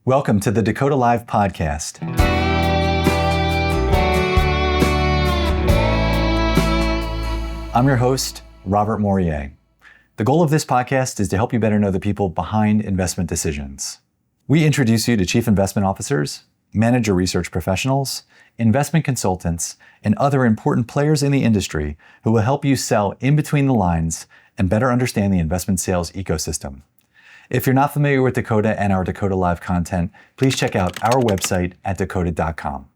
Welcome to the Dakota Live podcast. I'm your host, Robert Morier. The goal of this podcast is to help you better know the people behind investment decisions. We introduce you to chief investment officers, manager research professionals, investment consultants, and other important players in the industry who will help you sell in between the lines and better understand the investment sales ecosystem. If you're not familiar with Dakota and our Dakota Live content, please check out our website at dakota.com.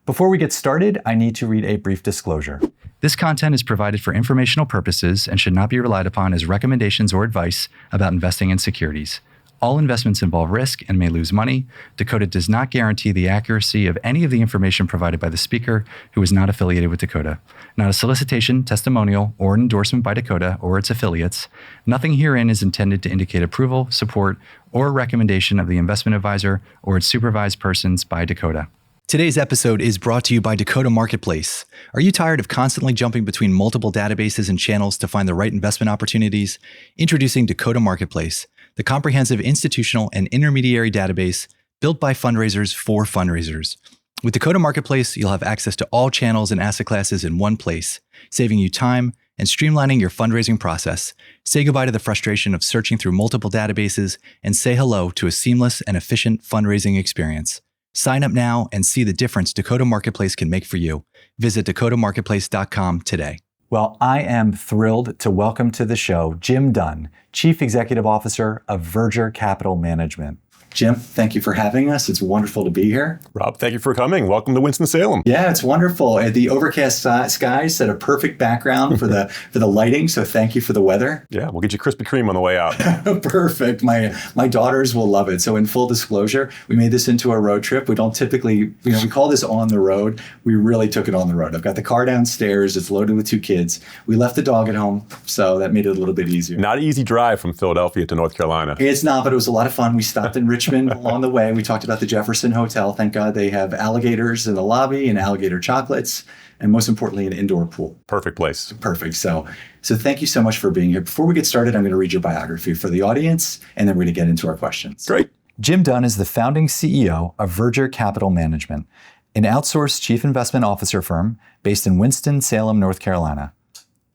Before we get started, I need to read a brief disclosure. This content is provided for informational purposes and should not be relied upon as recommendations or advice about investing in securities. All investments involve risk and may lose money. Dakota does not guarantee the accuracy of any of the information provided by the speaker who is not affiliated with Dakota. Not a solicitation, testimonial, or an endorsement by Dakota or its affiliates. Nothing herein is intended to indicate approval, support, or recommendation of the investment advisor or its supervised persons by Dakota. Today's episode is brought to you by Dakota Marketplace. Are you tired of constantly jumping between multiple databases and channels to find the right investment opportunities? Introducing Dakota Marketplace, the comprehensive institutional and intermediary database built by fundraisers for fundraisers. With Dakota Marketplace, you'll have access to all channels and asset classes in one place, saving you time and streamlining your fundraising process. Say goodbye to the frustration of searching through multiple databases and say hello to a seamless and efficient fundraising experience. Sign up now and see the difference Dakota Marketplace can make for you. Visit dakotamarketplace.com today. Well, I am thrilled to welcome to the show Jim Dunn, Chief Executive Officer of Verger Capital Management. Jim, thank you for having us. It's wonderful to be here. Rob, thank you for coming. Welcome to Winston-Salem. Yeah, it's wonderful. The overcast skies set a perfect background for the lighting, so thank you for the weather. Yeah, we'll get you Krispy Kreme on the way out. Perfect. My daughters will love it. So in full disclosure, we made this into a road trip. We don't typically, we call this on the road. We really took it on the road. I've got the car downstairs. It's loaded with 2 kids. We left the dog at home, so that made it a little bit easier. Not an easy drive from Philadelphia to North Carolina. It's not, but it was a lot of fun. We stopped in Richmond along the way. We talked about the Jefferson Hotel. Thank God they have alligators in the lobby and alligator chocolates, and most importantly, an indoor pool. Perfect place. Perfect. So thank you so much for being here. Before we get started, I'm going to read your biography for the audience, and then we're going to get into our questions. Great. Jim Dunn is the founding CEO of Verger Capital Management, an outsourced chief investment officer firm based in Winston-Salem, North Carolina.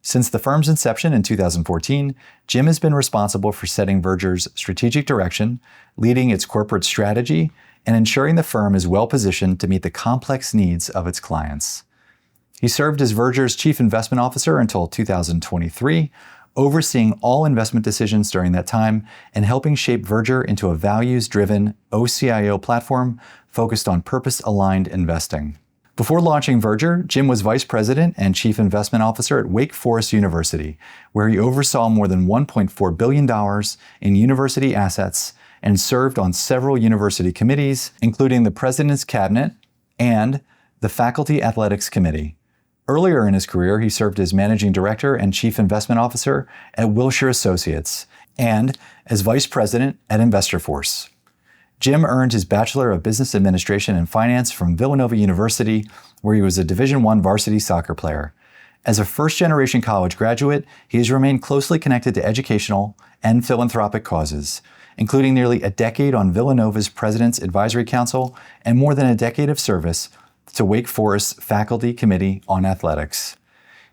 Since the firm's inception in 2014, Jim has been responsible for setting Verger's strategic direction, leading its corporate strategy, and ensuring the firm is well-positioned to meet the complex needs of its clients. He served as Verger's chief investment officer until 2023, overseeing all investment decisions during that time and helping shape Verger into a values-driven OCIO platform focused on purpose-aligned investing. Before launching Verger, Jim was vice president and chief investment officer at Wake Forest University, where he oversaw more than $1.4 billion in university assets and served on several university committees, including the President's Cabinet and the Faculty Athletics Committee. Earlier in his career, he served as managing director and chief investment officer at Wilshire Associates and as vice president at InvestorForce. Jim earned his Bachelor of Business Administration and Finance from Villanova University, where he was a Division I varsity soccer player. As a first-generation college graduate, he has remained closely connected to educational and philanthropic causes, including nearly a decade on Villanova's President's Advisory Council and more than a decade of service to Wake Forest's Faculty Committee on Athletics.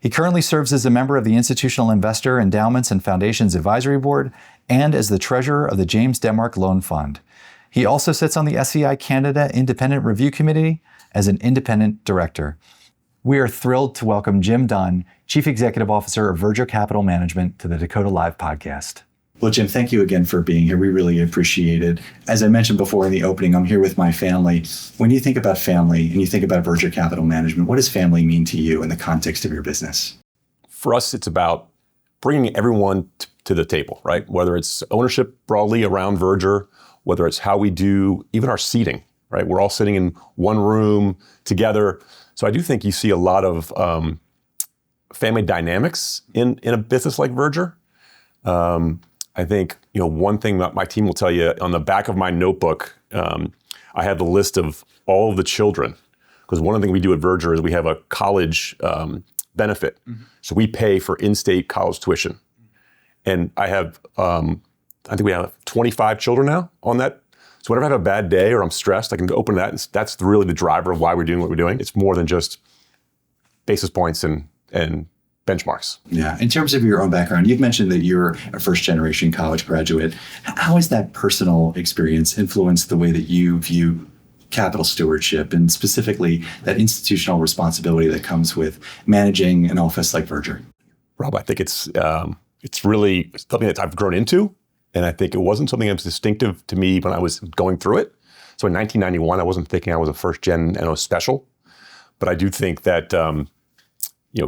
He currently serves as a member of the Institutional Investor Endowments and Foundations Advisory Board and as the treasurer of the James Denmark Loan Fund. He also sits on the SEI Canada Independent Review Committee as an independent director. We are thrilled to welcome Jim Dunn, Chief Executive Officer of Verger Capital Management, to the Dakota Live podcast. Well, Jim, thank you again for being here. We really appreciate it. As I mentioned before in the opening, I'm here with my family. When you think about family and you think about Verger Capital Management, what does family mean to you in the context of your business? For us, it's about bringing everyone to the table, right? Whether it's ownership broadly around Verger, whether it's how we do even our seating, right? We're all sitting in one room together. So I do think you see a lot of family dynamics in a business like Verger. I think, one thing that my team will tell you on the back of my notebook, I have the list of all of the children, because one of the things we do at Verger is we have a college benefit. Mm-hmm. So we pay for in-state college tuition. And I think we have 25 children now on that. So whenever I have a bad day or I'm stressed, I can open that, and that's really the driver of why we're doing what we're doing. It's more than just basis points and benchmarks. Yeah. In terms of your own background, you've mentioned that you're a first-generation college graduate. How has that personal experience influenced the way that you view capital stewardship and specifically that institutional responsibility that comes with managing an office like Verger? Rob, I think it's really something that I've grown into, and I think it wasn't something that was distinctive to me when I was going through it. So in 1991, I wasn't thinking I was a first-gen NO special, but I do think that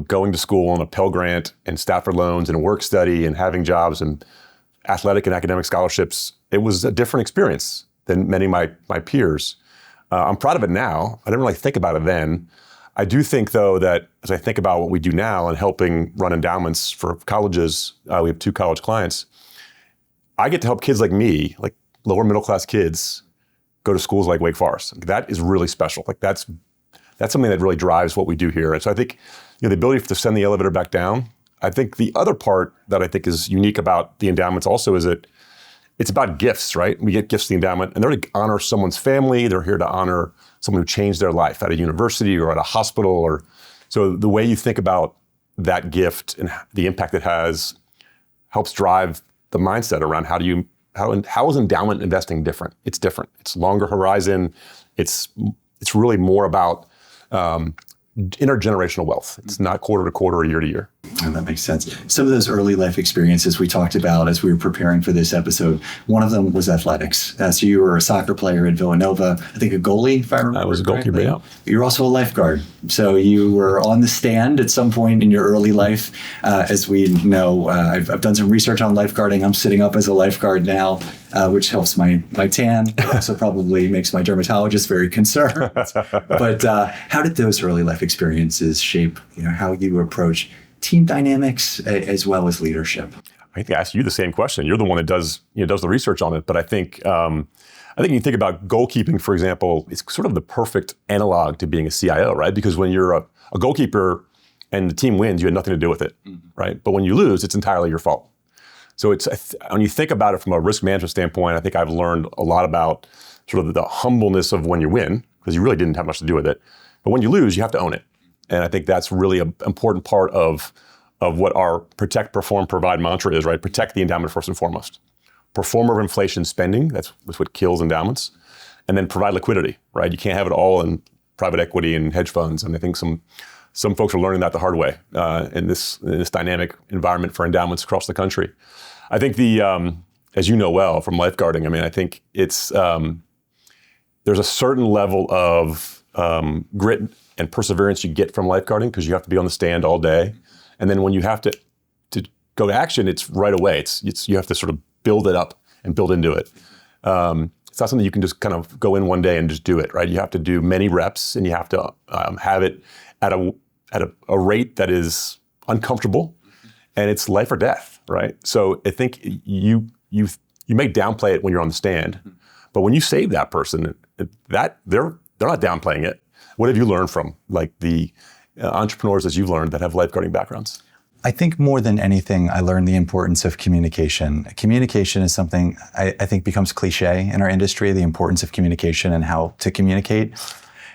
going to school on a Pell Grant and Stafford loans and work study and having jobs and athletic and academic scholarships, it was a different experience than many of my peers. I'm proud of it now. I didn't really think about it then. I do think, though, that as I think about what we do now and helping run endowments for colleges, we have 2 college clients, I get to help kids like me, like lower middle class kids, go to schools like Wake Forest. That is really special. Like that's something that really drives what we do here. And so I think the ability to send the elevator back down. I think the other part that I think is unique about the endowments also is that it's about gifts, right? We get gifts to the endowment, and they're to honor someone's family. They're here to honor someone who changed their life at a university or at a hospital. So the way you think about that gift and the impact it has helps drive the mindset around how is endowment investing different? It's different. It's longer horizon. It's really more about intergenerational wealth. It's not quarter to quarter or year to year. Oh, that makes sense. Some of those early life experiences we talked about as we were preparing for this episode, one of them was athletics. So you were a soccer player at Villanova, I think a goalie, if I remember. I was a goalkeeper, yeah. You were also a lifeguard. So you were on the stand at some point in your early life. As we know, I've done some research on lifeguarding. I'm sitting up as a lifeguard now, which helps my tan. It also probably makes my dermatologist very concerned. But how did those early life experiences shape how you approach team dynamics as well as leadership? I think I asked you the same question. You're the one that does the research on it. But I think when you think about goalkeeping, for example, it's sort of the perfect analog to being a CIO, right? Because when you're a goalkeeper and the team wins, you had nothing to do with it, right? But when you lose, it's entirely your fault. So when you think about it from a risk management standpoint, I think I've learned a lot about sort of the humbleness of when you win, because you really didn't have much to do with it. But when you lose, you have to own it. And I think that's really an important part of what our protect, perform, provide mantra is, right? Protect the endowment first and foremost. Perform over inflation spending, that's what kills endowments. And then provide liquidity, right? You can't have it all in private equity and hedge funds. And I think some folks are learning that the hard way in this dynamic environment for endowments across the country. I think as you know well from lifeguarding, I think it's, there's a certain level of grit and perseverance you get from lifeguarding because you have to be on the stand all day. And then when you have to go to action, it's right away. You have to sort of build it up and build into it. It's not something you can just kind of go in one day and just do it, right? You have to do many reps and you have to have it at a rate that is uncomfortable and it's life or death, right? So I think you may downplay it when you're on the stand, but when you save that person, they're not downplaying it. What have you learned from the entrepreneurs as you've learned that have lifeguarding backgrounds? I think more than anything, I learned the importance of communication. Communication is something I think becomes cliche in our industry, the importance of communication and how to communicate.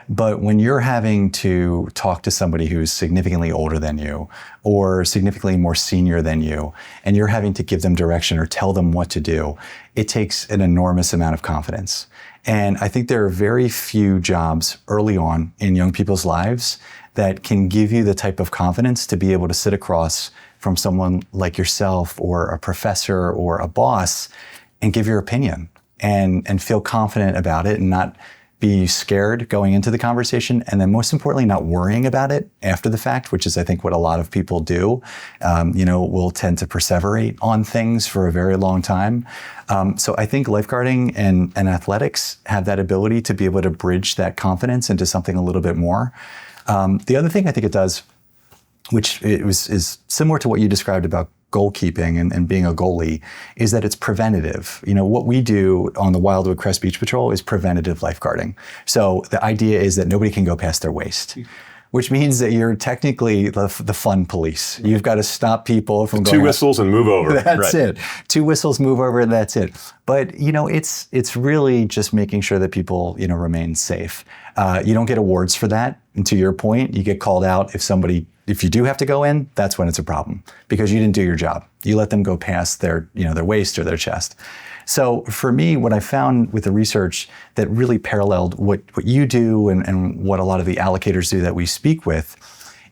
But when you're having to talk to somebody who's significantly older than you or significantly more senior than you, and you're having to give them direction or tell them what to do, it takes an enormous amount of confidence. And I think there are very few jobs early on in young people's lives that can give you the type of confidence to be able to sit across from someone like yourself or a professor or a boss and give your opinion and feel confident about it and not be scared going into the conversation, and then most importantly, not worrying about it after the fact, which is I think what a lot of people do. Will tend to perseverate on things for a very long time. So I think lifeguarding and athletics have that ability to be able to bridge that confidence into something a little bit more. The other thing I think it does, which is similar to what you described about goalkeeping and being a goalie, is that it's preventative. What we do on the Wildwood Crest Beach Patrol is preventative lifeguarding. So the idea is that nobody can go past their waist. which means that you're technically the fun police. You've got to stop people from going. 2 whistles and move over. That's it. 2 whistles, move over, and that's it. But it's really just making sure that people remain safe. You don't get awards for that. And to your point, you get called out if you do have to go in. That's when it's a problem because you didn't do your job. You let them go past their waist or their chest. So for me, what I found with the research that really paralleled what you do and what a lot of the allocators do that we speak with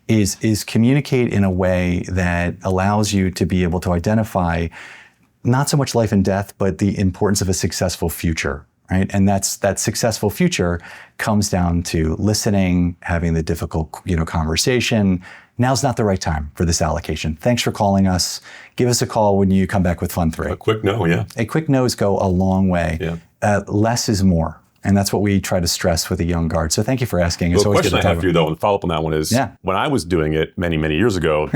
is communicate in a way that allows you to be able to identify not so much life and death, but the importance of a successful future, right? And that successful future comes down to listening, having the difficult conversation. Now's not the right time for this allocation. Thanks for calling us. Give us a call when you come back with Fund 3. A quick no, yeah. A quick no's go a long way. Yeah. Less is more. And that's what we try to stress with a young guard. So thank you for asking. It's always good to talk. The question I have for you, though, and follow up on that one is, when I was doing it many, many years ago,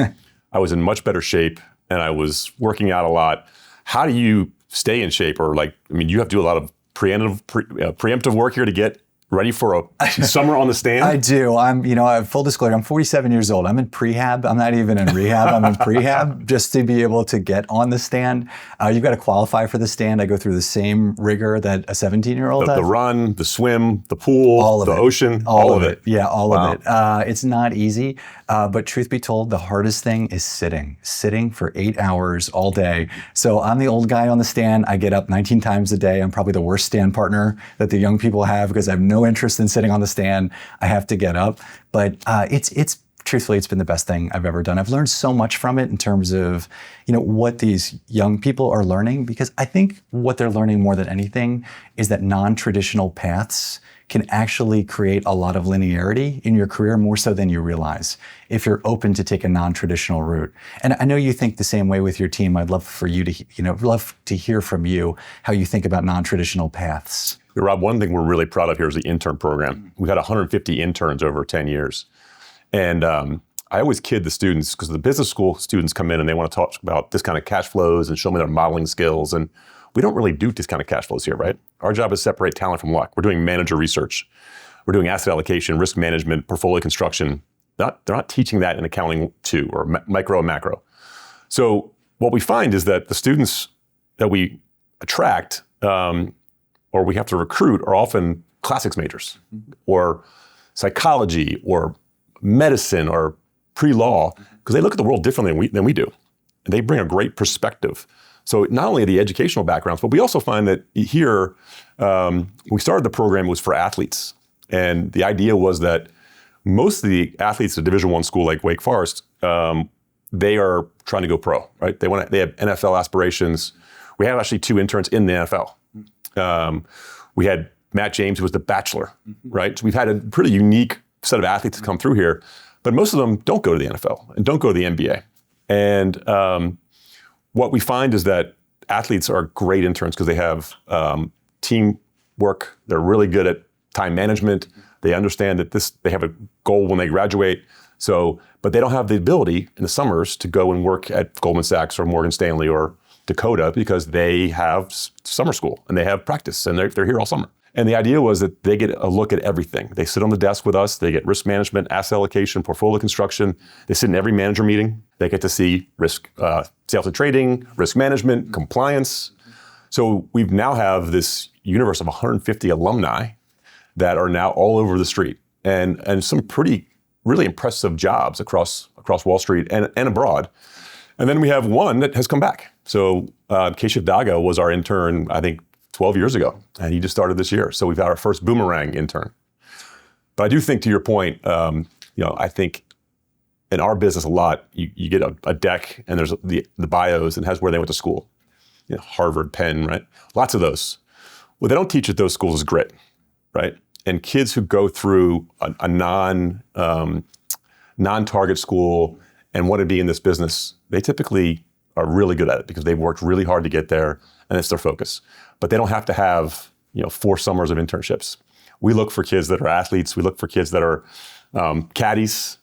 I was in much better shape and I was working out a lot. How do you stay in shape? Or you have to do a lot of preemptive work here to get ready for a summer on the stand? I do. Full disclosure, I'm 47 years old. I'm in prehab. I'm not even in rehab. I'm in prehab just to be able to get on the stand. You've got to qualify for the stand. I go through the same rigor that a 17-year-old does. The run, the swim, the pool, the ocean, all of it. Yeah, all of it. It's not easy. But truth be told, the hardest thing is sitting for 8 hours all day. So I'm the old guy on the stand. I get up 19 times a day. I'm probably the worst stand partner that the young people have because I have no interest in sitting on the stand. I have to get up. But it's truthfully, it's been the best thing I've ever done. I've learned so much from it in terms of, what these young people are learning, because I think what they're learning more than anything is that non-traditional paths can actually create a lot of linearity in your career, more so than you realize, if you're open to take a non-traditional route. And I know you think the same way with your team. I'd love for you to, love to hear from you how you think about non-traditional paths. Rob, one thing we're really proud of here is the intern program. We've had 150 interns over 10 years. And I always kid the students because the business school students come in and they want to talk about discounted cash flows and show me their modeling skills. And we don't really do discounted cash flows here, right? Our job is separate talent from luck. We're doing manager research. We're doing asset allocation, risk management, portfolio construction. They're not teaching that in accounting too, or micro and macro. So what we find is that the students that we attract or we have to recruit are often classics majors or psychology or medicine or pre-law, because they look at the world differently than we do. And they bring a great perspective. So not only the educational backgrounds, but we also find that here, we started the program, it was for athletes. And the idea was that most of the athletes at Division I school like Wake Forest, they are trying to go pro, right? They have NFL aspirations. We have actually 2 interns in the NFL. We had Matt James, who was the bachelor, right? So we've had a pretty unique set of athletes come through here, but most of them don't go to the NFL and don't go to the NBA. And what we find is that athletes are great interns because they have teamwork. They're really good at time management. They understand that they have a goal when they graduate. But they don't have the ability in the summers to go and work at Goldman Sachs or Morgan Stanley or Dakota because they have summer school and they have practice and they're here all summer. And the idea was that they get a look at everything. They sit on the desk with us. They get risk management, asset allocation, portfolio construction. They sit in every manager meeting. They get to see risk, sales and trading, risk management, compliance. So we now have this universe of 150 alumni that are now all over the street and some really impressive jobs across Wall Street and abroad. And then we have one that has come back. So Keshav Daga was our intern, I think, 12 years ago, and he just started this year. So we've got our first boomerang intern. But I do think, to your point, I think in our business a lot, you get a deck and there's the bios and has where they went to school. Harvard, Penn, right? Lots of those. What they don't teach at those schools is grit, right? And kids who go through a non-target school and want to be in this business, they typically are really good at it because they've worked really hard to get there and it's their focus. But they don't have to have 4 summers of internships. We look for kids that are athletes. We look for kids that are caddies,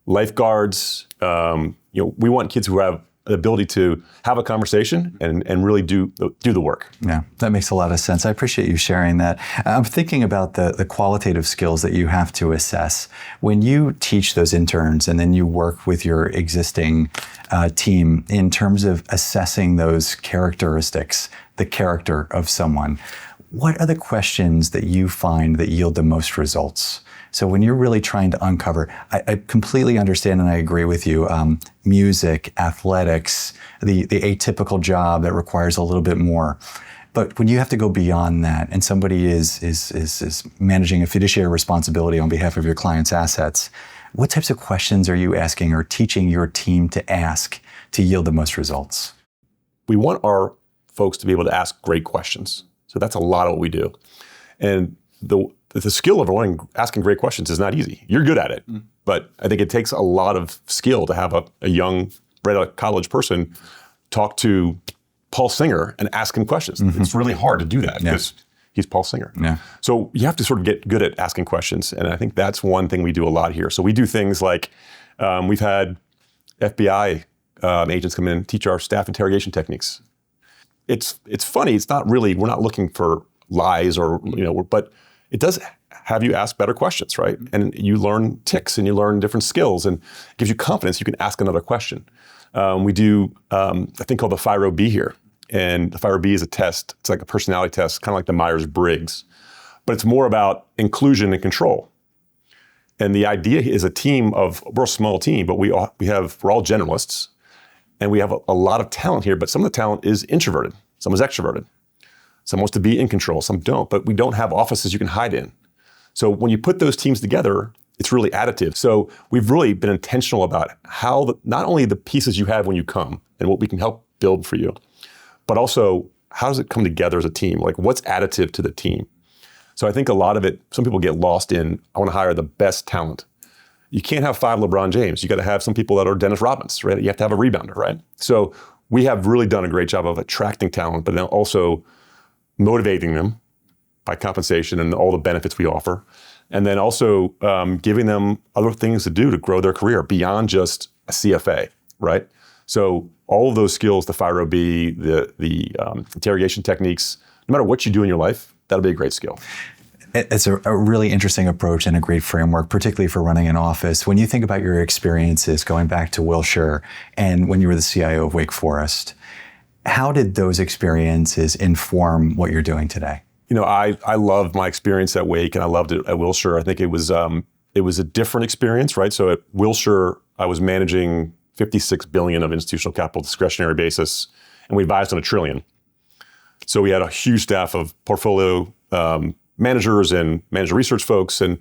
lifeguards. We want kids who have the ability to have a conversation and really do the work. Yeah, that makes a lot of sense. I appreciate you sharing that. I'm thinking about the qualitative skills that you have to assess. When you teach those interns and then you work with your existing team in terms of assessing those characteristics, the character of someone, what are the questions that you find that yield the most results? So when you're really trying to uncover, I completely understand and I agree with you, music, athletics, the atypical job that requires a little bit more. But when you have to go beyond that and somebody is managing a fiduciary responsibility on behalf of your client's assets, what types of questions are you asking or teaching your team to ask to yield the most results? We want our folks to be able to ask great questions. So that's a lot of what we do. And the skill of asking great questions is not easy. You're good at it, but I think it takes a lot of skill to have a young, right out of college person talk to Paul Singer and ask him questions. It's really hard to do that because he's Paul Singer. Yeah. So you have to sort of get good at asking questions, and I think that's one thing we do a lot here. So we do things like we've had FBI agents come in and teach our staff interrogation techniques. It's funny. It's not really, we're not looking for lies or, but it does have you ask better questions, right? And you learn tics and you learn different skills and it gives you confidence. You can ask another question. We do a thing called the FIRO-B here. And the FIRO-B is a test. It's like a personality test, kind of like the Myers-Briggs. But it's more about inclusion and control. And the idea is we're a small team, but we're all generalists. And we have a lot of talent here, but some of the talent is introverted. Some is extroverted. Some wants to be in control, some don't, but we don't have offices you can hide in. So when you put those teams together, it's really additive. So we've really been intentional about how not only the pieces you have when you come and what we can help build for you, but also how does it come together as a team? Like what's additive to the team? So I think a lot of it, some people get lost in, I want to hire the best talent. You can't have 5 LeBron James. You got to have some people that are Dennis Rodmans, right? You have to have a rebounder, right? So we have really done a great job of attracting talent, but then also motivating them by compensation and all the benefits we offer. And then also giving them other things to do to grow their career beyond just a CFA, right? So all of those skills, the FIRO-B, the interrogation techniques, no matter what you do in your life, that'll be a great skill. It's a really interesting approach and a great framework, particularly for running an office. When you think about your experiences going back to Wilshire and when you were the CIO of Wake Forest, how did those experiences inform what you're doing today? I loved my experience at Wake and I loved it at Wilshire. I think it was a different experience, right? So at Wilshire, I was managing $56 billion of institutional capital discretionary basis, and we advised on $1 trillion. So we had a huge staff of portfolio managers and manager research folks, and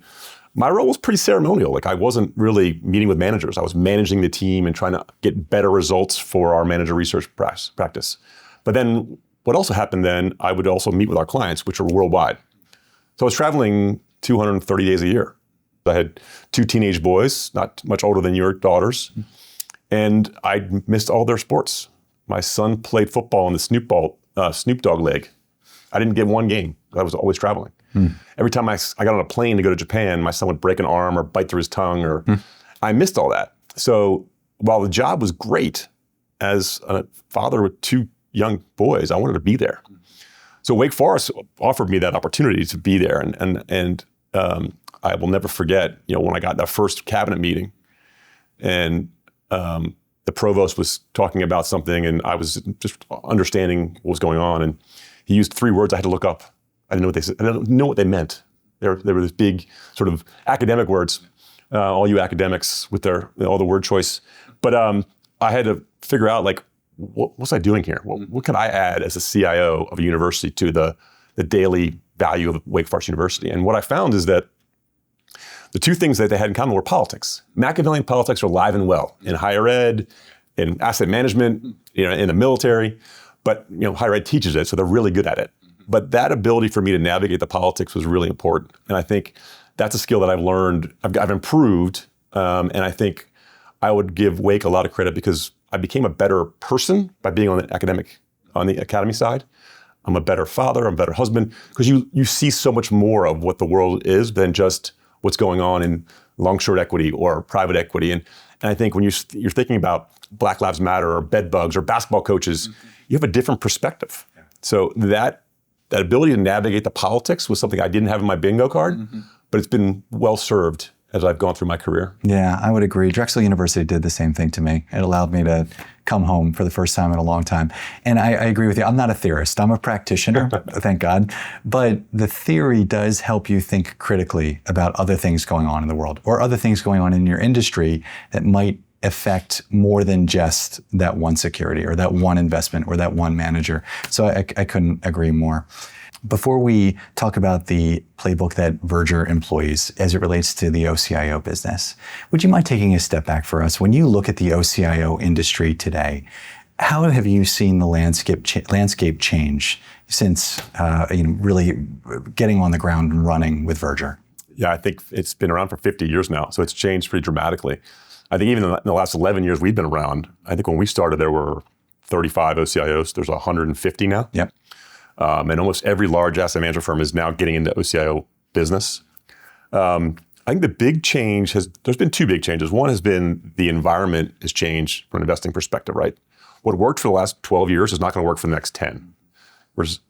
my role was pretty ceremonial. Like I wasn't really meeting with managers. I was managing the team and trying to get better results for our manager research practice. But then what also happened then, I would also meet with our clients, which are worldwide. So I was traveling 230 days a year. I had 2 teenage boys, not much older than your daughters, and I missed all their sports. My son played football in the Snoop Dogg League. I didn't get one game. I was always traveling. Every time I got on a plane to go to Japan, my son would break an arm or bite through his tongue, or I missed all that. So while the job was great, as a father with 2 young boys, I wanted to be there. So Wake Forest offered me that opportunity to be there, and I will never forget, when I got that first cabinet meeting, and the provost was talking about something, and I was just understanding what was going on, and he used 3 words I had to look up. I didn't know what they said. I didn't know what they meant. They were this big sort of academic words. All you academics with all the word choice, but I had to figure out what was I doing here? What could I add as a CIO of a university to the daily value of Wake Forest University? And what I found is that the 2 things that they had in common were politics. Machiavellian politics are alive and well in higher ed, in asset management, in the military. But higher ed teaches it, so they're really good at it. But that ability for me to navigate the politics was really important. And I think that's a skill that I've learned, I've improved. And I think I would give Wake a lot of credit because I became a better person by being on the academy side. I'm a better father, I'm a better husband, because you see so much more of what the world is than just what's going on in long-short equity or private equity. And I think when you're thinking about Black Lives Matter or bed bugs or basketball coaches, you have a different perspective. Yeah. So that ability to navigate the politics was something I didn't have in my bingo card, but it's been well served as I've gone through my career. Yeah, I would agree. Drexel University did the same thing to me. It allowed me to come home for the first time in a long time. And I agree with you. I'm not a theorist. I'm a practitioner, thank God. But the theory does help you think critically about other things going on in the world or other things going on in your industry that might affect more than just that one security or that one investment or that one manager. So I couldn't agree more. Before we talk about the playbook that Verger employs as it relates to the OCIO business, would you mind taking a step back for us? When you look at the OCIO industry today, how have you seen the landscape change since really getting on the ground and running with Verger? Yeah, I think it's been around for 50 years now, so it's changed pretty dramatically. I think even in the last 11 years we've been around, I think when we started there were 35 OCIOs. There's 150 now. Yep. And almost every large asset management firm is now getting into OCIO business. I think the big change there's been two big changes. One has been the environment has changed from an investing perspective, right? What worked for the last 12 years is not going to work for the next 10. Returns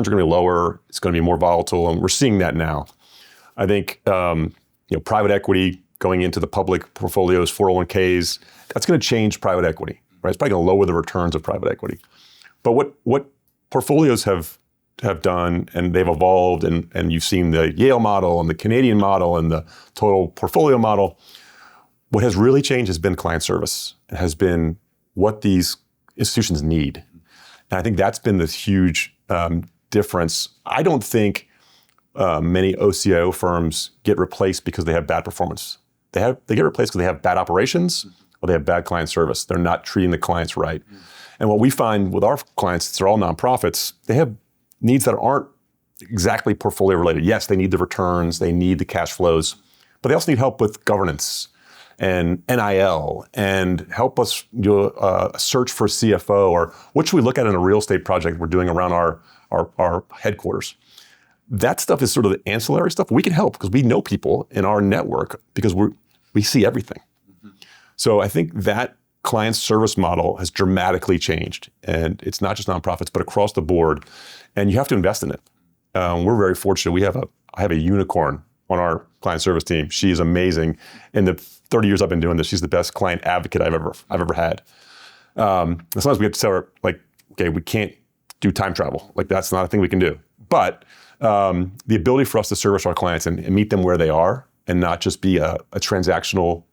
are going to be lower. It's going to be more volatile. And we're seeing that now. I think, private equity going into the public portfolios, 401ks, that's going to change private equity, right? It's probably going to lower the returns of private equity. But what portfolios have done, and they've evolved, and you've seen the Yale model and the Canadian model and the total portfolio model. What has really changed has been client service. It has been what these institutions need. And I think that's been this huge difference. I don't think many OCIO firms get replaced because they have bad performance. They get replaced because they have bad operations or they have bad client service. They're not treating the clients right. And what we find with our clients, they're all nonprofits, they have needs that aren't exactly portfolio related. Yes, they need the returns, they need the cash flows, but they also need help with governance and NIL and help us do a search for a CFO, or what should we look at in a real estate project we're doing around our headquarters. That stuff is sort of the ancillary stuff. We can help because we know people in our network because we see everything. So I think that client service model has dramatically changed. And it's not just nonprofits, but across the board. And you have to invest in it. We're very fortunate. I have a unicorn on our client service team. She is amazing. In the 30 years I've been doing this, she's the best client advocate I've ever had. Sometimes we have to tell her, okay, we can't do time travel. That's not a thing we can do. But the ability for us to service our clients and meet them where they are and not just be a transactional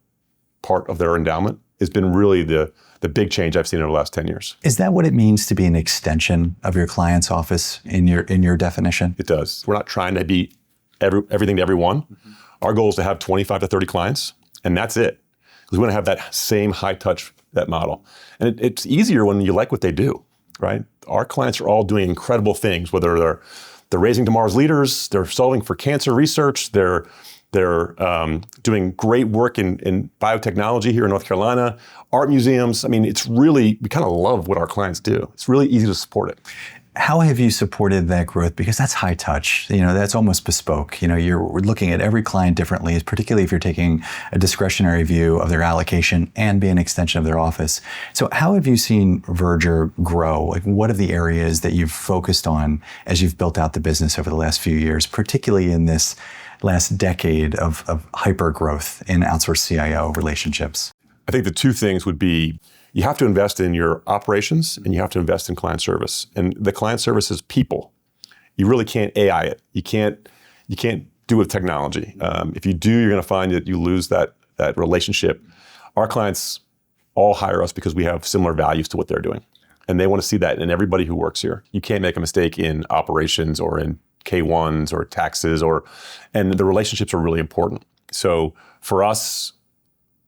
part of their endowment has been really the big change I've seen over the last 10 years. Is that what it means to be an extension of your client's office in your definition? It does. We're not trying to be everything to everyone. Our goal is to have 25 to 30 clients, and that's it. Because we want to have that same high touch, that model. And it's easier when you like what they do, right? Our clients are all doing incredible things, whether they're raising tomorrow's leaders, they're solving for cancer research, they're doing great work in biotechnology here in North Carolina, art museums. I mean, we kind of love what our clients do. It's really easy to support it. How have you supported that growth? Because that's high touch. That's almost bespoke. You're looking at every client differently, particularly if you're taking a discretionary view of their allocation and be an extension of their office. So how have you seen Verger grow? What are the areas that you've focused on as you've built out the business over the last few years, particularly in this last decade of hyper growth in outsourced CIO relationships? I think the two things would be, you have to invest in your operations and you have to invest in client service. And the client service is people. You really can't AI it. You can't do it with technology. If you do, you're going to find that you lose that relationship. Our clients all hire us because we have similar values to what they're doing. And they want to see that in everybody who works here. You can't make a mistake in operations or in K1s or taxes, and the relationships are really important. So for us,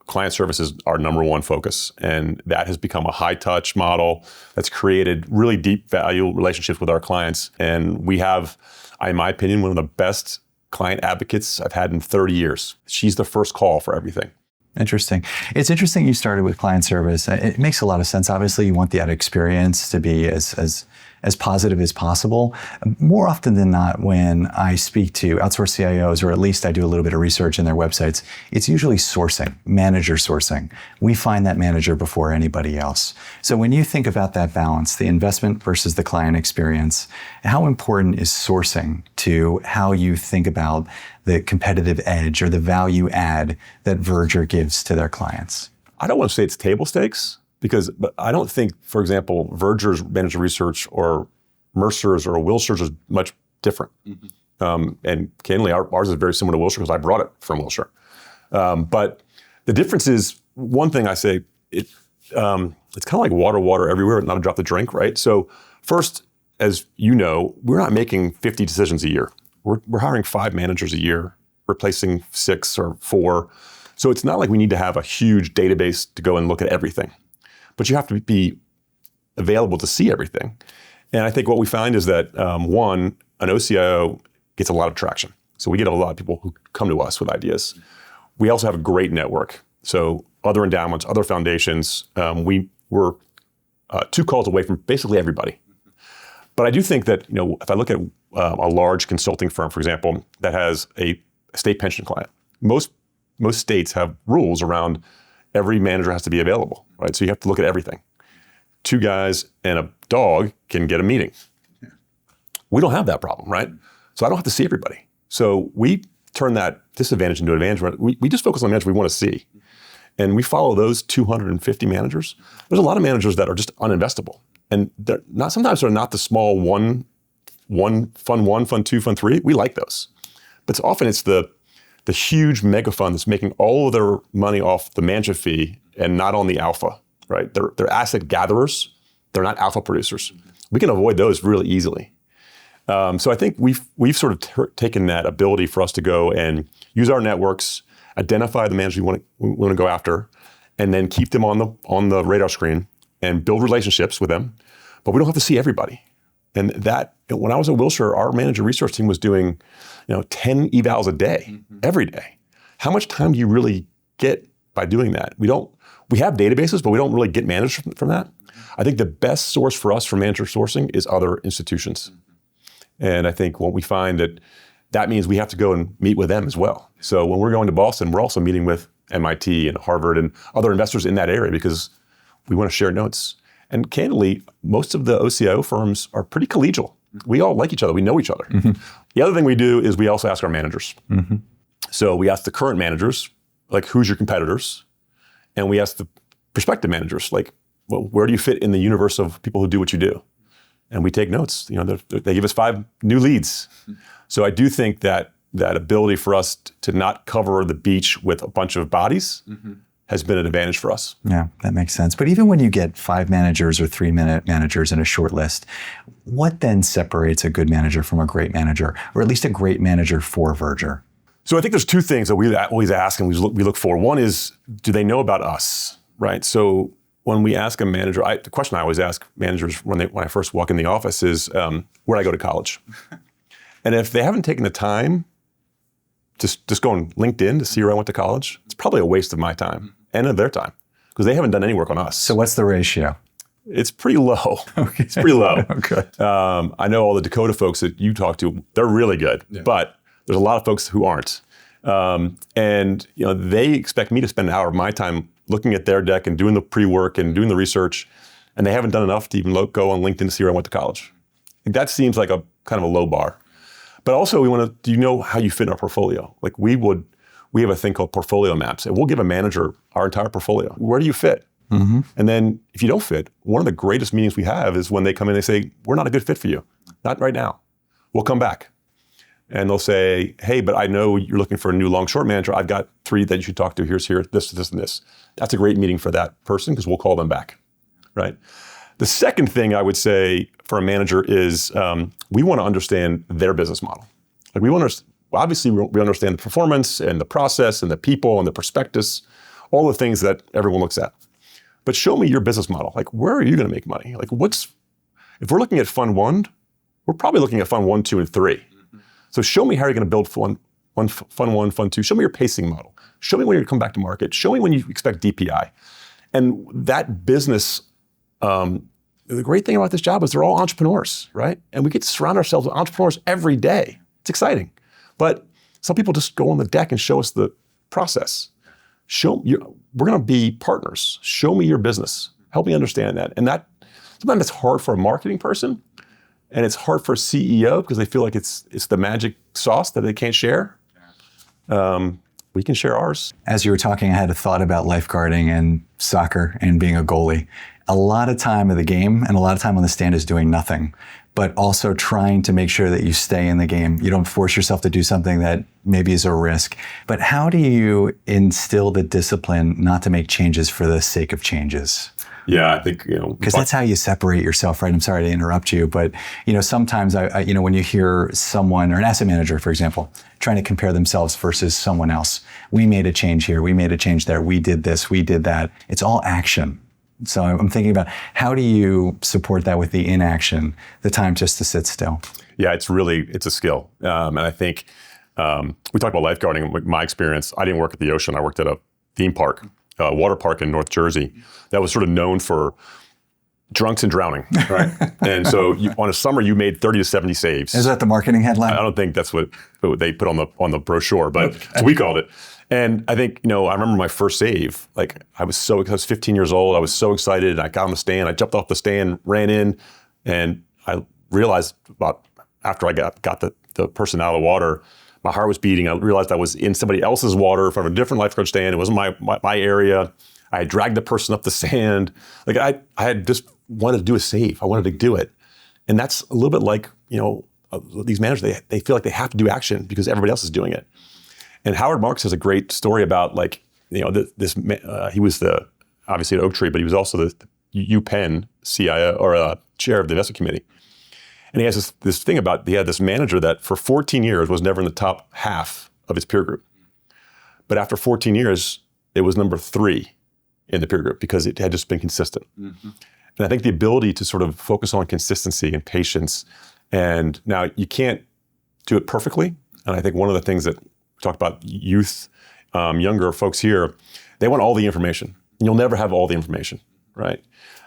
client service is our number one focus, and that has become a high touch model that's created really deep value relationships with our clients. And we have, in my opinion, one of the best client advocates I've had in 30 years. She's the first call for everything. Interesting. It's interesting you started with client service. It makes a lot of sense. Obviously, you want the experience to be as as positive as possible. More often than not, when I speak to outsourced CIOs, or at least I do a little bit of research in their websites, it's usually sourcing, manager sourcing. We find that manager before anybody else. So when you think about that balance, the investment versus the client experience, how important is sourcing to how you think about the competitive edge or the value add that Verger gives to their clients? I don't want to say it's table stakes, but I don't think, for example, Verger's manager research or Mercer's or Wilshire's is much different. And candidly, ours is very similar to Wilshire because I brought it from Wilshire. But the difference is, one thing I say, it's kind of like water everywhere, not a drop to drink, right? So first, as you know, we're not making 50 decisions a year. We're hiring 5 managers a year, replacing 6 or 4. So it's not like we need to have a huge database to go and look at everything. But you have to be available to see everything. And I think what we find is that, one, an OCIO gets a lot of traction. So we get a lot of people who come to us with ideas. We also have a great network. So other endowments, other foundations, we're 2 calls away from basically everybody. But I do think that, if I look at a large consulting firm, for example, that has a state pension client, most states have rules around every manager has to be available, right? So you have to look at everything. 2 guys and a dog can get a meeting. Yeah. We don't have that problem, right? So I don't have to see everybody. So we turn that disadvantage into advantage. We just focus on managers we want to see. And we follow those 250 managers. There's a lot of managers that are just uninvestable. And sometimes they're not the small fund 1, fund 2, fund 3. We like those. But often it's the huge mega fund that's making all of their money off the management fee and not on the alpha, right? They're asset gatherers. They're not alpha producers. We can avoid those really easily. So I think we've sort of taken that ability for us to go and use our networks, identify the managers we want to go after, and then keep them on the radar screen and build relationships with them. But we don't have to see everybody. And that, when I was at Wilshire, our manager research team was doing 10 evals a day, every day. How much time do you really get by doing that? We have databases, but we don't really get managers from that. I think the best source for us for manager sourcing is other institutions. And I think what we find that means we have to go and meet with them as well. So when we're going to Boston, we're also meeting with MIT and Harvard and other investors in that area because we want to share notes. And candidly, most of the OCIO firms are pretty collegial. We all like each other. We know each other. The other thing we do is we also ask our managers. So we ask the current managers, like, who's your competitors? And we ask the prospective managers, like, well, where do you fit in the universe of people who do what you do? And we take notes. They give us 5 new leads. So I do think that ability for us to not cover the beach with a bunch of bodies has been an advantage for us. Yeah, that makes sense. But even when you get 5 managers or 3 managers in a short list, what then separates a good manager from a great manager, or at least a great manager for Verger? So I think there's 2 things that we always ask and we look for. One is, do they know about us, right? So when we ask a manager, the question I always ask managers when I first walk in the office is, where'd I go to college? And if they haven't taken the time to just go on LinkedIn to see where I went to college, it's probably a waste of my time and of their time because they haven't done any work on us. So what's the ratio? It's pretty low. Okay. It's pretty low. Okay. I know all the Dakota folks that you talk to, they're really good, but there's a lot of folks who aren't. And they expect me to spend an hour of my time looking at their deck and doing the pre-work and doing the research, and they haven't done enough to even go on LinkedIn to see where I went to college. That seems like a kind of a low bar. But also do you know how you fit in our portfolio? Like we have a thing called portfolio maps, and we'll give a manager our entire portfolio. Where do you fit? And then if you don't fit, one of the greatest meetings we have is when they come in and they say, we're not a good fit for you. Not right now. We'll come back. And they'll say, hey, but I know you're looking for a new long-short manager. I've got 3 that you should talk to. Here's this, and this. That's a great meeting for that person because we'll call them back, right? The second thing I would say for a manager is we want to understand their business model. Like obviously we understand the performance and the process and the people and the prospectus, all the things that everyone looks at. But show me your business model. Like, where are you going to make money? Like, if we're looking at fund 1, we're probably looking at fund 1, 2, and 3. So show me how you're going to build fund 1, fund 2. Show me your pacing model. Show me when you're going to come back to market. Show me when you expect DPI. And that business the great thing about this job is they're all entrepreneurs, right? And we get to surround ourselves with entrepreneurs every day. It's exciting. But some people just go on the deck and show us the process. We're going to be partners. Show me your business. Help me understand that. And that sometimes it's hard for a marketing person, and it's hard for a CEO because they feel like it's the magic sauce that they can't share. We can share ours. As you were talking, I had a thought about lifeguarding and soccer and being a goalie. A lot of time of the game and a lot of time on the stand is doing nothing, but also trying to make sure that you stay in the game. You don't force yourself to do something that maybe is a risk. But how do you instill the discipline not to make changes for the sake of changes? Yeah, I think, because that's how you separate yourself, right? I'm sorry to interrupt you, but sometimes I when you hear someone, or an asset manager, for example, trying to compare themselves versus someone else, we made a change here, we made a change there, we did this, we did that. It's all action. So I'm thinking about, how do you support that with the inaction, the time just to sit still? Yeah, it's a skill. And I think we talked about lifeguarding. My experience, I didn't work at the ocean. I worked at a theme park, a water park in North Jersey that was sort of known for drunks and drowning, right? And so on a summer, you made 30 to 70 saves. Is that the marketing headline? I don't think that's what they put on the brochure, but so we called it. And I think, I remember my first save, like I was 15 years old. I was so excited. And I got on the stand. I jumped off the stand, ran in, and I realized after I got the person out of the water, my heart was beating. I realized I was in somebody else's water from a different lifeguard stand. It wasn't my area. I had dragged the person up the sand. Like I had just wanted to do a save. I wanted to do it. And that's a little bit like, these managers, they feel like they have to do action because everybody else is doing it. And Howard Marks has a great story about he was obviously at Oaktree, but he was also the UPenn CIO or chair of the investment committee. And he has this thing about, he had this manager that for 14 years was never in the top half of his peer group. But after 14 years, it was number 3 in the peer group because it had just been consistent. Mm-hmm. And I think the ability to sort of focus on consistency and patience, and now you can't do it perfectly. And I think one of the things that we talked about youth, younger folks here, they want all the information. You'll never have all the information, right?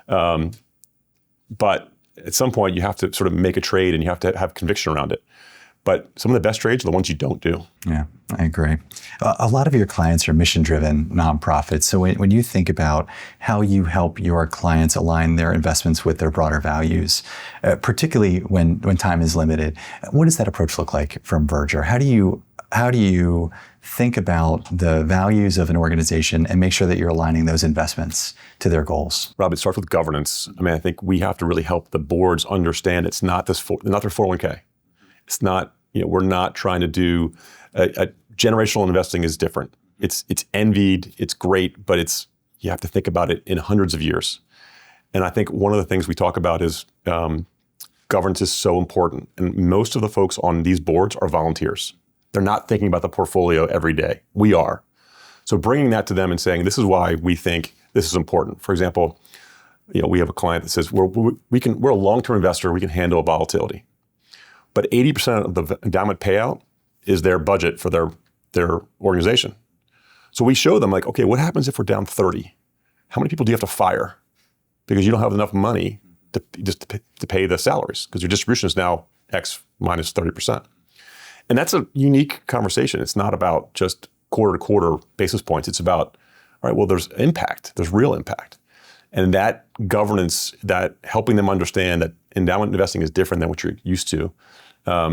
But at some point you have to sort of make a trade and you have to have conviction around it. But some of the best trades are the ones you don't do. Yeah, I agree. A lot of your clients are mission-driven nonprofits. So when you think about how you help your clients align their investments with their broader values, particularly when time is limited, what does that approach look like from Verger? How do you think about the values of an organization and make sure that you're aligning those investments to their goals? Rob, it starts with governance. I mean, I think we have to really help the boards understand it's not their 401k. It's not, we're not trying to do, generational investing is different. It's envied, it's great, but you have to think about it in hundreds of years. And I think one of the things we talk about is governance is so important. And most of the folks on these boards are volunteers. They're not thinking about the portfolio every day. We are. So bringing that to them and saying, this is why we think this is important. For example, we have a client that says, we're a long-term investor, we can handle volatility. But 80% of the endowment payout is their budget for their organization. So we show them okay, what happens if we're down 30? How many people do you have to fire? Because you don't have enough money to pay the salaries because your distribution is now X minus 30%. And that's a unique conversation. It's not about just quarter to quarter basis points. It's about, all right, well, there's impact. There's real impact. And that governance, that helping them understand that endowment investing is different than what you're used to,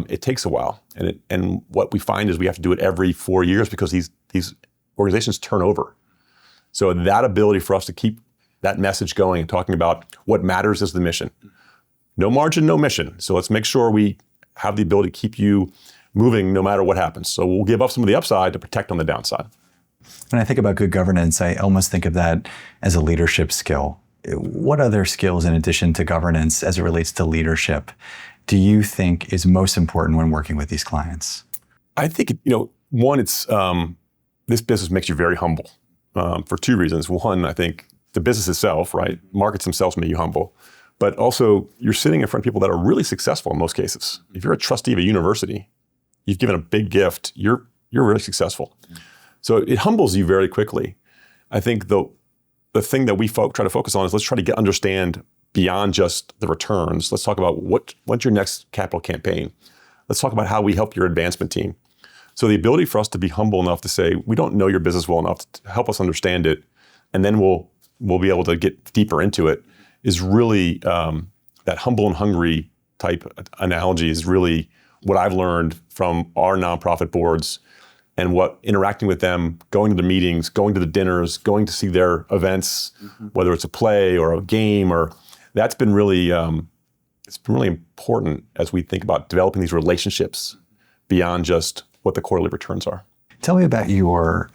it takes a while. And what we find is we have to do it every 4 years because these organizations turn over. So that ability for us to keep that message going and talking about what matters is the mission. No margin, no mission. So let's make sure we have the ability to keep you moving no matter what happens. So we'll give up some of the upside to protect on the downside. When I think about good governance, I almost think of that as a leadership skill. What other skills in addition to governance as it relates to leadership do you think is most important when working with these clients? I think, one, it's this business makes you very humble for 2 reasons. One, I think the business itself, right? Markets themselves make you humble. But also, you're sitting in front of people that are really successful in most cases. If you're a trustee of a university, you've given a big gift, you're really successful. So it humbles you very quickly. I think the thing that we try to focus on is let's try to understand beyond just the returns. Let's talk about what's your next capital campaign. Let's talk about how we help your advancement team. So the ability for us to be humble enough to say, we don't know your business well enough to help us understand it, and then we'll be able to get deeper into it, is really, that humble and hungry type analogy is really what I've learned from our nonprofit boards, and what interacting with them, going to the meetings, going to the dinners, going to see their events, whether it's a play or a game, or that's been really, it's been really important as we think about developing these relationships beyond just what the quarterly returns are. Tell me about your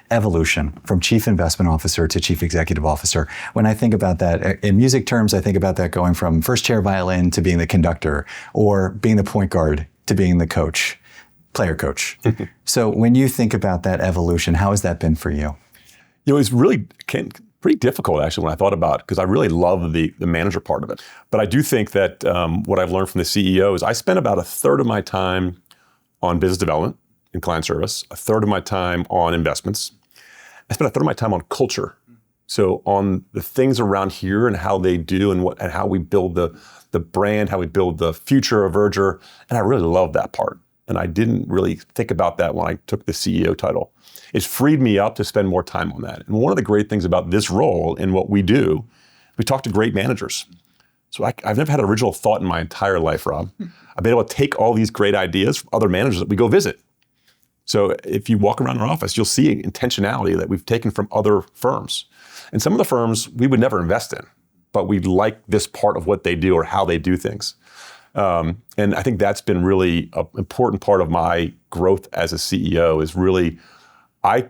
evolution from chief investment officer to chief executive officer. When I think about that, in music terms, I think about that going from first chair violin to being the conductor, or being the point guard to being the coach, player coach. So when you think about that evolution, how has that been for you? You know, it's really pretty difficult actually when I thought about it, because I really love the manager part of it. But I do think that what I've learned from the CEO is I spend about a third of my time on business development and client service, a third of my time on investments. I spend a third of my time on culture. So on the things around here and how they do, and how we build the brand, how we build the future of Verger. And I really love that part. And I didn't really think about that when I took the CEO title. It's freed me up to spend more time on that. And one of the great things about this role and what we do, we talk to great managers. So I've never had an original thought in my entire life, Rob. I've been able to take all these great ideas from other managers that we go visit. So if you walk around our office, you'll see intentionality that we've taken from other firms. And some of the firms we would never invest in, but we like this part of what they do or how they do things. And I think that's been really an important part of my growth as a CEO, is really, I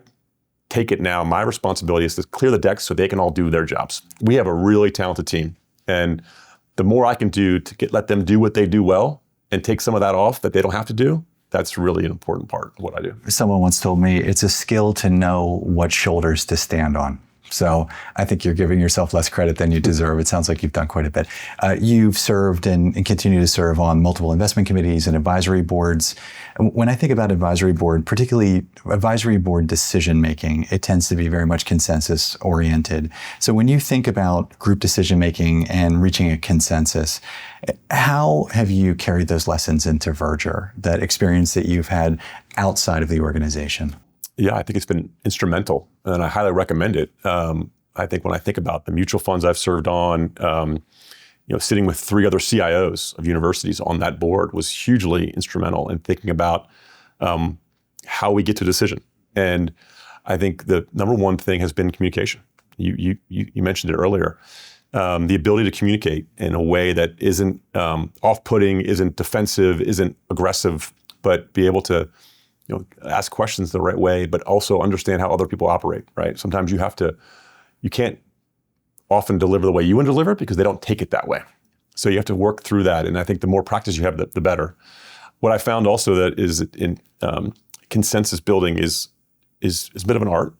take it now, my responsibility is to clear the decks so they can all do their jobs. We have a really talented team. And the more I can do to let them do what they do well and take some of that off that they don't have to do, that's really an important part of what I do. Someone once told me it's a skill to know what shoulders to stand on. So I think you're giving yourself less credit than you deserve. It sounds like you've done quite a bit. You've served and continue to serve on multiple investment committees and advisory boards. When I think about advisory board, particularly advisory board decision-making, it tends to be very much consensus-oriented. So when you think about group decision-making and reaching a consensus, how have you carried those lessons into Verger, that experience that you've had outside of the organization? Yeah, I think it's been instrumental, and I highly recommend it. I think when I think about the mutual funds I've served on, sitting with 3 other CIOs of universities on that board was hugely instrumental in thinking about how we get to a decision. And I think the number one thing has been communication. You mentioned it earlier. The ability to communicate in a way that isn't off-putting, isn't defensive, isn't aggressive, but be able to ask questions the right way, but also understand how other people operate, right? Sometimes you can't often deliver the way you want to deliver because they don't take it that way. So you have to work through that. And I think the more practice you have, the better. What I found also that is in consensus building is a bit of an art,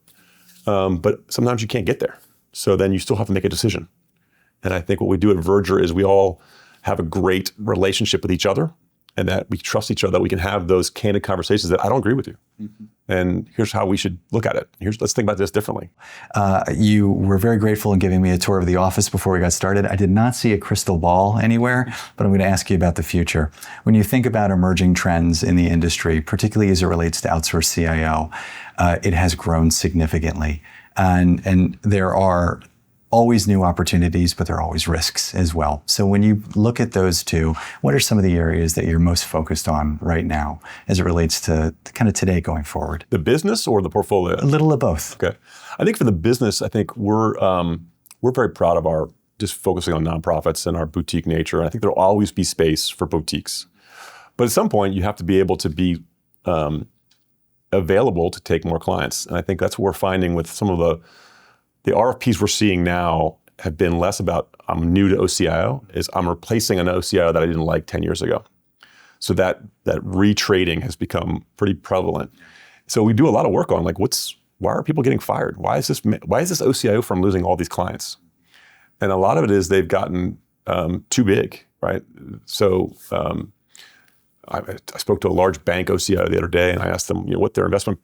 but sometimes you can't get there. So then you still have to make a decision. And I think what we do at Verger is we all have a great relationship with each other, and that we trust each other, that we can have those candid conversations that I don't agree with you. Mm-hmm. And here's how we should look at it. Let's think about this differently. You were very grateful in giving me a tour of the office before we got started. I did not see a crystal ball anywhere, but I'm going to ask you about the future. When you think about emerging trends in the industry, particularly as it relates to outsourced CIO, it has grown significantly. And there are always new opportunities, but there are always risks as well. So when you look at those two, what are some of the areas that you're most focused on right now as it relates to kind of today going forward? The business or the portfolio? A little of both. Okay. I think for the business, I think we're very proud of our just focusing on nonprofits and our boutique nature. And I think there'll always be space for boutiques. But at some point, you have to be able to be available to take more clients. And I think that's what we're finding with some of the RFPs we're seeing now have been less about I'm new to OCIO, is I'm replacing an OCIO that I didn't like 10 years ago. So that retrading has become pretty prevalent. So we do a lot of work on why are people getting fired? Why is this OCIO firm losing all these clients? And a lot of it is they've gotten too big, right? So I spoke to a large bank OCIO the other day, and I asked them what their investment.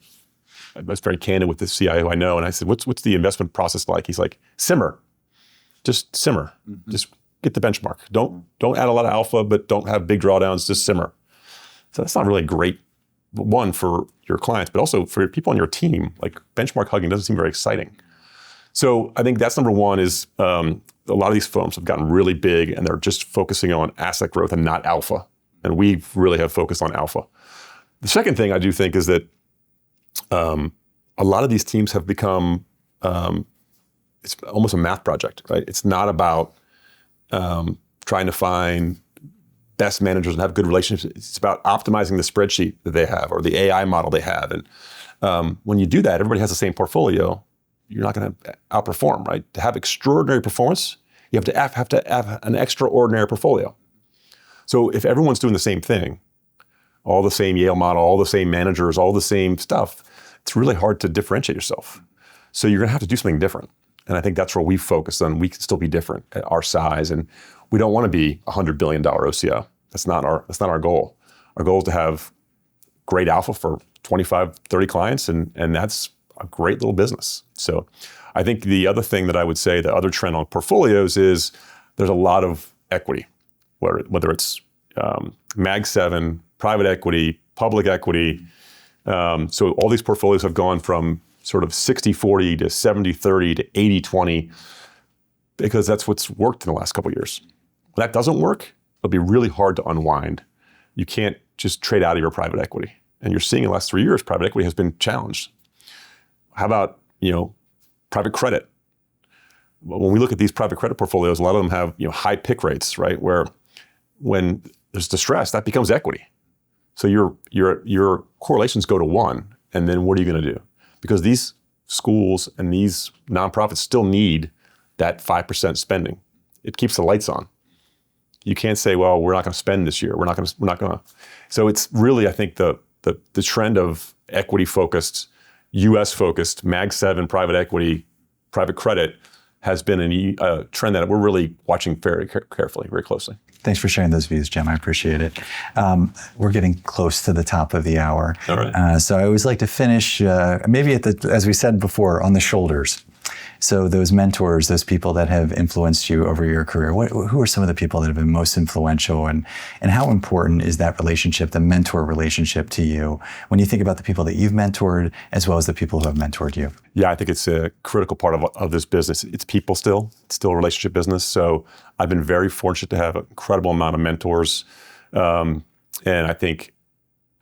I was very candid with the CIO I know, and I said, what's the investment process like? He's like, simmer. just simmer. Just get the benchmark. Don't add a lot of alpha, but don't have big drawdowns, just simmer. So that's not really great, one, for your clients, but also for people on your team. Like benchmark hugging doesn't seem very exciting. So I think that's number one is a lot of these firms have gotten really big and they're just focusing on asset growth and not alpha. And we really have focused on alpha. The second thing I do think is that a lot of these teams have become, it's almost a math project, right? It's not about trying to find best managers and have good relationships. It's about optimizing the spreadsheet that they have or the AI model they have. And when you do that, everybody has the same portfolio. You're not going to outperform, right? To have extraordinary performance, you have to have an extraordinary portfolio. So if everyone's doing the same thing, all the same Yale model, all the same managers, all the same stuff, it's really hard to differentiate yourself. So you're going to have to do something different. And I think that's where we focus on. We can still be different at our size, and we don't want to be a $100 billion OCIO. That's not our goal. Our goal is to have great alpha for 25, 30 clients, and that's a great little business. So I think the other thing that I would say, the other trend on portfolios is there's a lot of equity, whether it's Mag 7, private equity, public equity. So all these portfolios have gone from sort of 60-40 to 70-30 to 80-20 because that's what's worked in the last couple of years. When that doesn't work, it'll be really hard to unwind. You can't just trade out of your private equity. And you're seeing in the last 3 years, private equity has been challenged. How about, private credit? When we look at these private credit portfolios, a lot of them have, high pick rates, right? Where when there's distress, that becomes equity. So your correlations go to 1, and then what are you going to do? Because these schools and these nonprofits still need that 5% spending. It keeps the lights on. You can't say, well, we're not going to spend this year. We're not going to. So it's really, I think, the trend of equity-focused, U.S.-focused, Mag 7 private equity, private credit has been a trend that we're really watching very carefully, very closely. Thanks for sharing those views, Jim. I appreciate it. We're getting close to the top of the hour. All right. So I always like to finish, maybe as we said before, on the shoulders. So those mentors, those people that have influenced you over your career, who are some of the people that have been most influential, and how important is that relationship, the mentor relationship to you, when you think about the people that you've mentored as well as the people who have mentored you? Yeah, I think it's a critical part of this business. It's people still. It's still a relationship business. So I've been very fortunate to have an incredible amount of mentors. And I think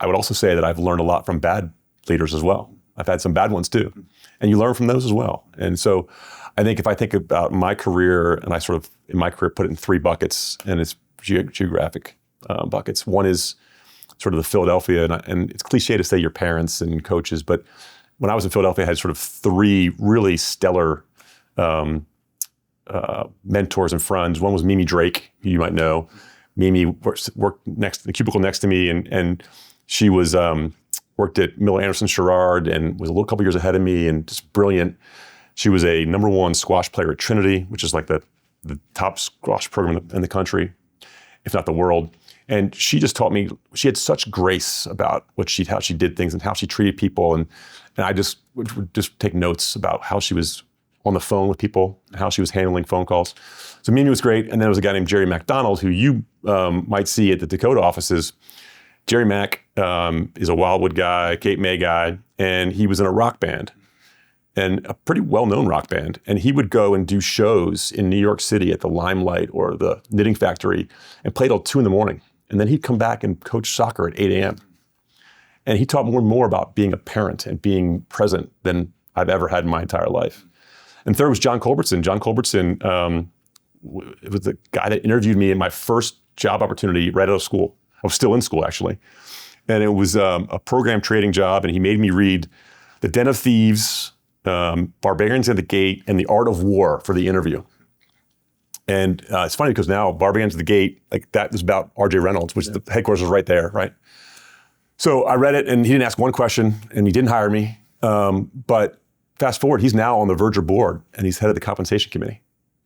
I would also say that I've learned a lot from bad leaders as well. I've had some bad ones too. And you learn from those as well. And so I think if I think about my career, and I sort of, in my career, put it in 3 buckets, and it's geographic buckets. One is sort of the Philadelphia, and it's cliche to say your parents and coaches, but when I was in Philadelphia, I had sort of 3 really stellar mentors and friends. One was Mimi Drake, who you might know. Mimi worked next the cubicle next to me, and she was worked at Miller Anderson Sherrard and was a couple years ahead of me and just brilliant. She was a #1 squash player at Trinity, which is like the top squash program in the country, if not the world. And she just taught me, she had such grace about how she did things and how she treated people. And I just would just take notes about how she was on the phone with people, how she was handling phone calls. So Mimi was great. And then there was a guy named Jerry McDonald, who you might see at the Dakota offices. Jerry Mack is a Wildwood guy, Cape May guy, and he was in a rock band, and a pretty well-known rock band. And he would go and do shows in New York City at the Limelight or the Knitting Factory and play till 2 a.m. And then he'd come back and coach soccer at 8 a.m. And he taught more and more about being a parent and being present than I've ever had in my entire life. And third was John Culbertson. John Culbertson was the guy that interviewed me in my first job opportunity right out of school. I was still in school, actually. And it was a program trading job, and he made me read The Den of Thieves, Barbarians at the Gate, and The Art of War for the interview. And it's funny because now Barbarians at the Gate, like that was about R.J. Reynolds, which the headquarters was right there, right? So I read it, and he didn't ask one question, and he didn't hire me. But fast forward, he's now on the Verger board, and he's head of the compensation committee.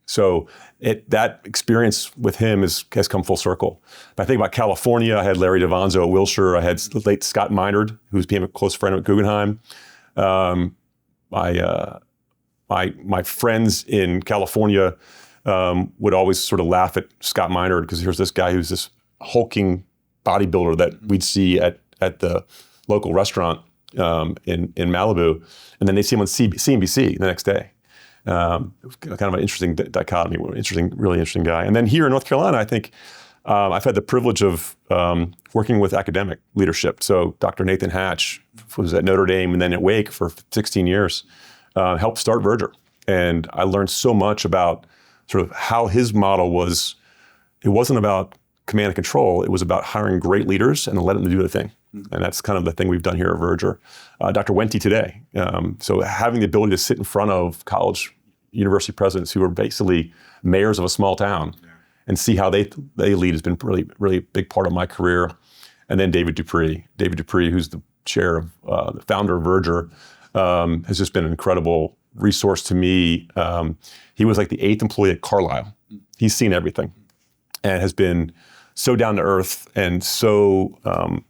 So that experience with him has come full circle. If I think about California, I had Larry DeVonzo at Wilshire. I had the late Scott Minard, who became a close friend at Guggenheim. My friends in California, would always sort of laugh at Scott Minerd because here's this guy who's this hulking bodybuilder that we'd see at the local restaurant in Malibu, and then they see him on CNBC the next day. It was kind of an interesting dichotomy, really interesting guy. And then here in North Carolina, I think I've had the privilege of working with academic leadership. So Dr. Nathan Hatch was at Notre Dame and then at Wake for 16 years, helped start Verger. And I learned so much about sort of how his model was. It wasn't about command and control. It was about hiring great leaders and letting them do the thing. And that's kind of the thing we've done here at Verger. Dr. Wente today. So having the ability to sit in front of college, university presidents who are basically mayors of a small town and see how they lead has been really, really a big part of my career. And then David Dupree, who's the chair of, the founder of Verger, has just been an incredible resource to me. He was like the 8th employee at Carlisle. He's seen everything and has been so down to earth and so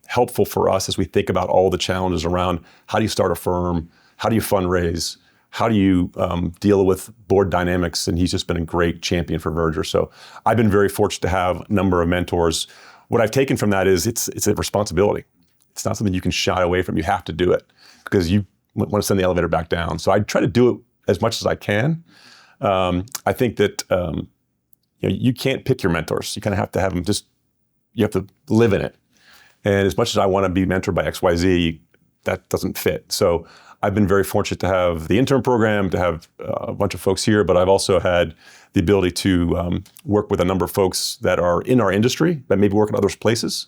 helpful for us as we think about all the challenges around how do you start a firm, how do you fundraise, how do you deal with board dynamics, and he's just been a great champion for Verger. So I've been very fortunate to have a number of mentors. What I've taken from that is it's a responsibility. It's not something you can shy away from. You have to do it because you want to send the elevator back down. So I try to do it as much as I can. I think that you can't pick your mentors. You kind of have to have them you have to live in it. And as much as I want to be mentored by XYZ, that doesn't fit. So I've been very fortunate to have the intern program, to have a bunch of folks here, but I've also had the ability to work with a number of folks that are in our industry, that maybe work in other places.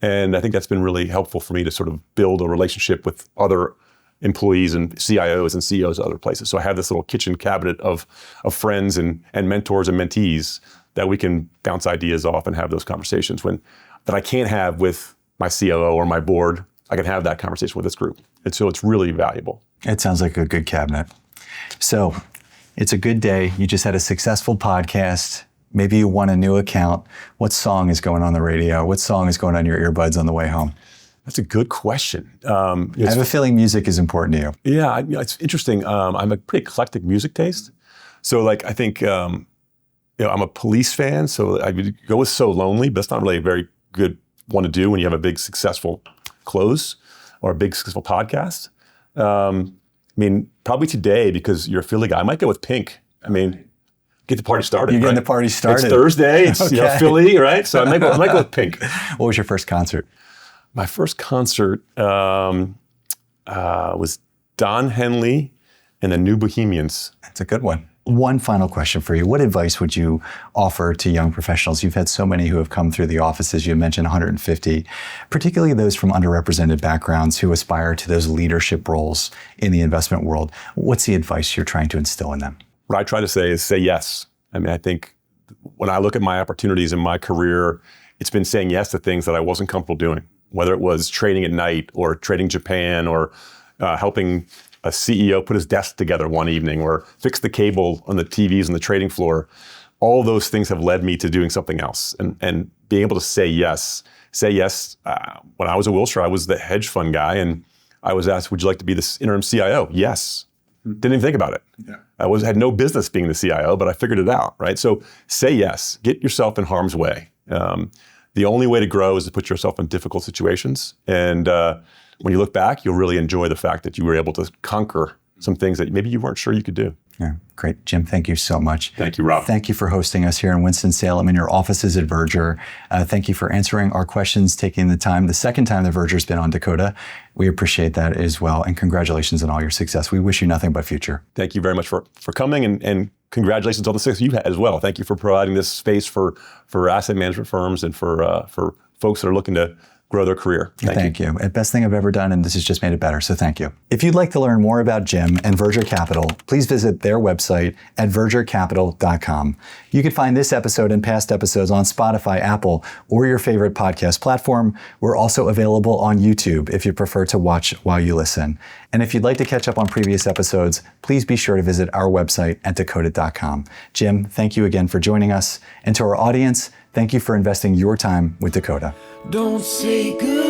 And I think that's been really helpful for me to sort of build a relationship with other employees and CIOs and CEOs of other places. So I have this little kitchen cabinet of friends and mentors and mentees that we can bounce ideas off and have those conversations that I can't have with my COO or my board. I can have that conversation with this group. And so it's really valuable. It sounds like a good cabinet. So it's a good day. You just had a successful podcast. Maybe you won a new account. What song is going on the radio? What song is going on your earbuds on the way home? That's a good question. I have a feeling music is important to you. Yeah, it's interesting. I'm a pretty eclectic music taste. So I think, I'm a Police fan, so I would go with So Lonely, but that's not really a very good one to do when you have a big successful close or a big successful podcast. Probably today, because you're a Philly guy, I might go with Pink. Get the party started. You're getting the party started. It's Thursday, it's Okay. Philly, right? So I might go with Pink. What was your first concert? My first concert was Don Henley and the New Bohemians. That's a good one. One final question for you. What advice would you offer to young professionals? You've had so many who have come through the offices. You mentioned 150, particularly those from underrepresented backgrounds who aspire to those leadership roles in the investment world. What's the advice you're trying to instill in them? What I try to say is say yes. I think when I look at my opportunities in my career, it's been saying yes to things that I wasn't comfortable doing, whether it was trading at night or trading Japan or helping a CEO put his desk together one evening or fix the cable on the TVs on the trading floor. All those things have led me to doing something else and being able to say yes. When I was at Wilshire, I was the hedge fund guy and I was asked, would you like to be the interim CIO? Yes. Didn't even think about it. Yeah. I had no business being the CIO, but I figured it out, right? So say yes, get yourself in harm's way. The only way to grow is to put yourself in difficult situations. And when you look back, you'll really enjoy the fact that you were able to conquer some things that maybe you weren't sure you could do. Yeah, great. Jim, thank you so much. Thank you, Rob. Thank you for hosting us here in Winston-Salem in your offices at Verger. Thank you for answering our questions, taking the time. The second time that Verger's been on Dakota. We appreciate that as well. And congratulations on all your success. We wish you nothing but future. Thank you very much for coming and congratulations on the success you've had as well. Thank you for providing this space for asset management firms and for folks that are looking to grow their career. Thank you. The best thing I've ever done, and this has just made it better, so thank you. If you'd like to learn more about Jim and Verger Capital, please visit their website at vergercapital.com. You can find this episode and past episodes on Spotify, Apple, or your favorite podcast platform. We're also available on YouTube if you prefer to watch while you listen. And if you'd like to catch up on previous episodes, please be sure to visit our website at dakota.com. Jim, thank you again for joining us. And to our audience, thank you for investing your time with Dakota. Don't say goodbye.